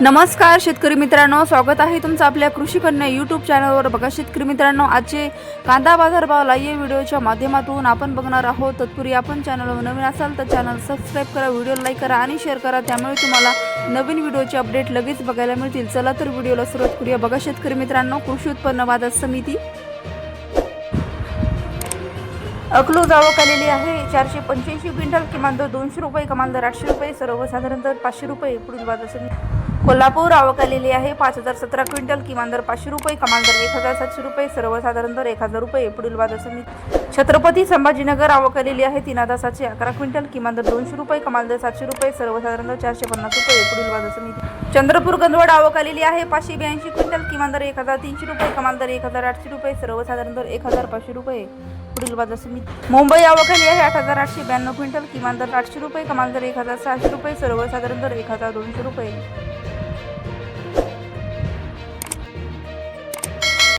नमस्कार शेतकरी मित्रांनो, स्वागत आहे तुमचं आपल्या कृषी कन्या यूट्यूब चॅनलवर। बघा शेतकरी मित्रांनो, आजचे कांदा बाजार भाव लाईव्ह व्हिडिओच्या माध्यमातून आपण बघणार आहोत। तत्पूर्वी आपण चॅनलवर नवीन असाल तर चॅनल सबस्क्राइब करा, व्हिडिओ लाईक करा आणि शेअर करा, त्यामुळे तुम्हाला नवीन व्हिडिओचे अपडेट लगेच बघायला मिळतील। चला तर व्हिडिओला सुरुवात करूया। बघा शेतकरी मित्रांनो, कृषी उत्पन्न बाजार समिती अकलूज आवक आलेली आहे 485 क्विंटल, किमान दर 200 रुपये, कमाल दर 800 रुपये, सर्वसाधारण दर 500 रुपये। पुढील बाजार समिती कोल्हापूर आवक आलेली आहे 5017 क्विंटल, किमान दर 500 रुपये, कमाल दर 1700 रुपये, सर्वसाधारण दर 1000 रुपये। पुढील बाजार समिती छत्रपती संभाजीनगर आवक आलेली आहे 3711 क्विंटल, किमान दर 200 रुपये, कमाल दर 700 रुपये, सर्वसाधारण दर 450 रुपये। पुढील बाजार समिती चंद्रपूर गंधवड आवक आलेली आहे 582 क्विंटल, किमान दर 1300 रुपये, कमाल दर 1800 रुपये, सर्वसाधारण दर 1500 रुपये। पुढील बाजार समिती मुंबई आवक आली आहे 8892 क्विंटल, किमान दर 800 रुपये, कमाल दर 1600 रुपये, सर्वसाधारण दर 1200 रुपये।